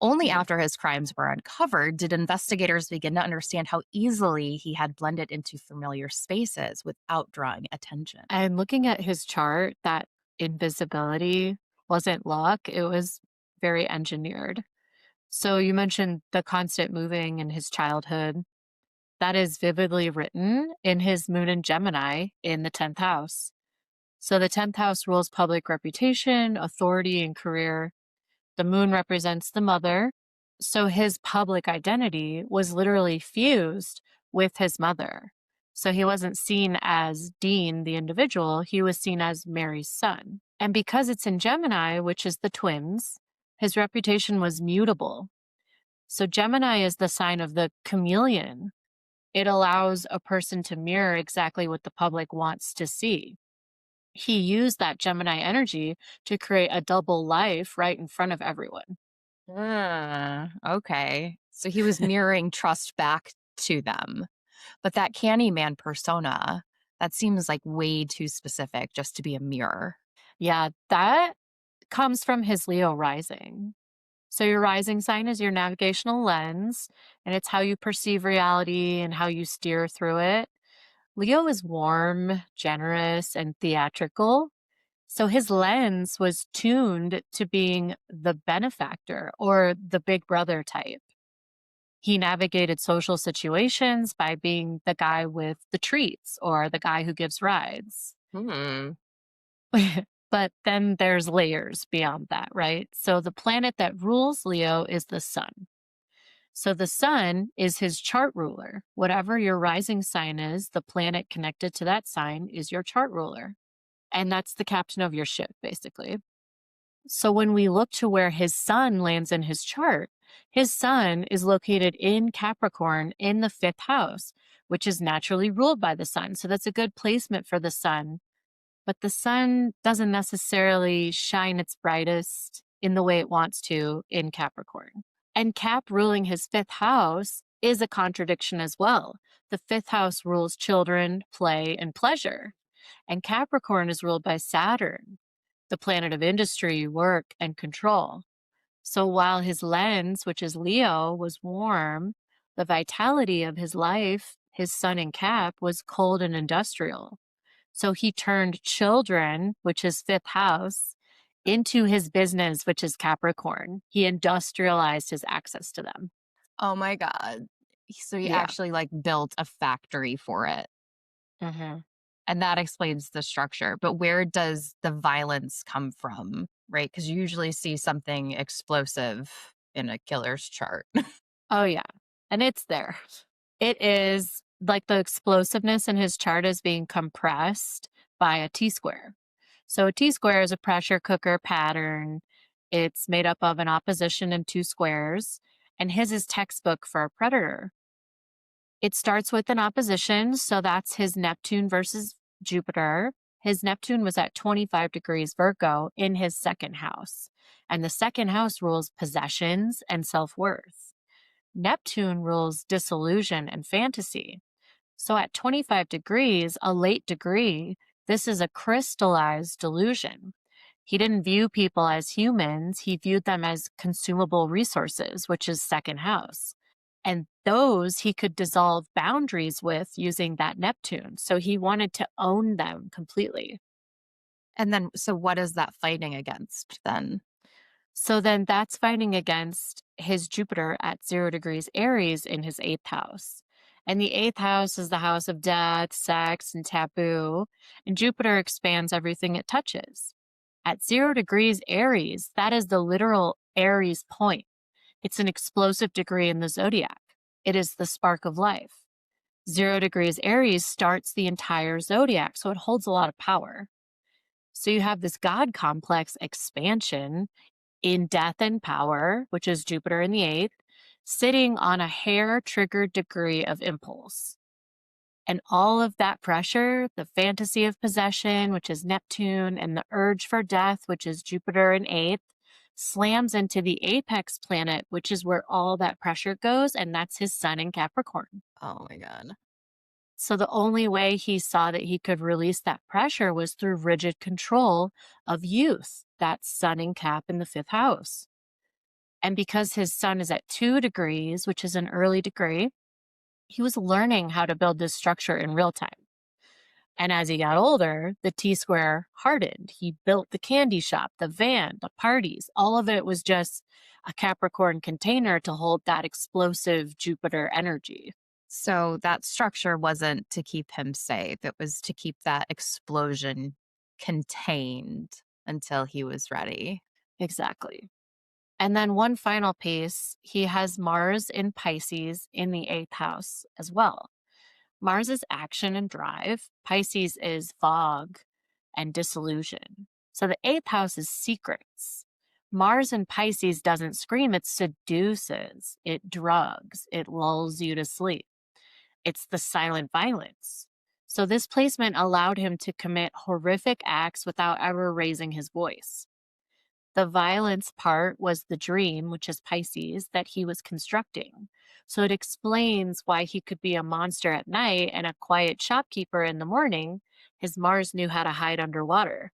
Only after his crimes were uncovered did investigators begin to understand how easily he had blended into familiar spaces without drawing attention. And looking at his chart, that invisibility wasn't luck, it was very engineered. So you mentioned the constant moving in his childhood. That is vividly written in his moon in Gemini in the 10th house. So the 10th house rules public reputation, authority, and career. The moon represents the mother. So his public identity was literally fused with his mother. So he wasn't seen as Dean, the individual, he was seen as Mary's son. And because it's in Gemini, which is the twins, his reputation was mutable. So Gemini is the sign of the chameleon. It allows a person to mirror exactly what the public wants to see. He used that Gemini energy to create a double life right in front of everyone. Okay. So he was mirroring trust back to them. But that Candyman persona, that seems like way too specific just to be a mirror. Yeah, that comes from his Leo rising. So your rising sign is your navigational lens, and it's how you perceive reality and how you steer through it. Leo is warm, generous, and theatrical. So his lens was tuned to being the benefactor or the big brother type. He navigated social situations by being the guy with the treats or the guy who gives rides. Hmm. But then there's layers beyond that, right? So the planet that rules Leo is the sun. So the sun is his chart ruler. Whatever your rising sign is, the planet connected to that sign is your chart ruler. And that's the captain of your ship, basically. So when we look to where his sun lands in his chart, his sun is located in Capricorn in the 5th house, which is naturally ruled by the sun. So that's a good placement for the sun. But the sun doesn't necessarily shine its brightest in the way it wants to in Capricorn. And Cap ruling his 5th house is a contradiction as well. The 5th house rules children, play, and pleasure. And Capricorn is ruled by Saturn, the planet of industry, work, and control. So while his lens, which is Leo, was warm, the vitality of his life, his sun in Cap, was cold and industrial. So he turned children, which is 5th house, into his business, which is Capricorn. He industrialized his access to them. Oh my God. So he Yeah. actually like built a factory for it. Hmm. And that explains the structure. But where does the violence come from? Right? Because you usually see something explosive in a killer's chart. Oh, yeah. And it's there. It is like the explosiveness in his chart is being compressed by a T square. So a T square is a pressure cooker pattern. It's made up of an opposition and two squares. And his is textbook for a predator. It starts with an opposition. So that's his Neptune versus Jupiter. His Neptune was at 25 degrees Virgo in his 2nd house. And the 2nd house rules possessions and self worth. Neptune rules disillusion and fantasy. So at 25 degrees, a late degree, this is a crystallized delusion. He didn't view people as humans, he viewed them as consumable resources, which is 2nd house. And those he could dissolve boundaries with using that Neptune. So he wanted to own them completely. And then, so what is that fighting against then? So then that's fighting against his Jupiter at 0 degrees Aries in his 8th house. And the 8th house is the house of death, sex, and taboo. And Jupiter expands everything it touches. At 0 degrees Aries, that is the literal Aries point. It's an explosive degree in the zodiac. It is the spark of life. 0 degrees Aries starts the entire zodiac, so it holds a lot of power. So you have this God complex expansion in death and power, which is Jupiter in the 8th, sitting on a hair-triggered degree of impulse. And all of that pressure, the fantasy of possession, which is Neptune, and the urge for death, which is Jupiter in 8th, slams into the apex planet, which is where all that pressure goes, and that's his sun in Capricorn. Oh my God. So the only way he saw that he could release that pressure was through rigid control of youth, that sun in Cap in the 5th house. And because his sun is at 2 degrees, which is an early degree, he was learning how to build this structure in real time. And as he got older, the T square hardened. He built the candy shop, the van, the parties. All of it was just a Capricorn container to hold that explosive Jupiter energy. So that structure wasn't to keep him safe. It was to keep that explosion contained until he was ready. Exactly. And then one final piece, he has Mars in Pisces in the eighth house as well. Mars is action and drive. Pisces is fog and disillusion. So the eighth house is secrets. Mars in Pisces doesn't scream, it seduces, it drugs, it lulls you to sleep. It's the silent violence. So this placement allowed him to commit horrific acts without ever raising his voice. The violence part was the dream, which is Pisces, that he was constructing. So it explains why he could be a monster at night and a quiet shopkeeper in the morning. His Mars knew how to hide underwater.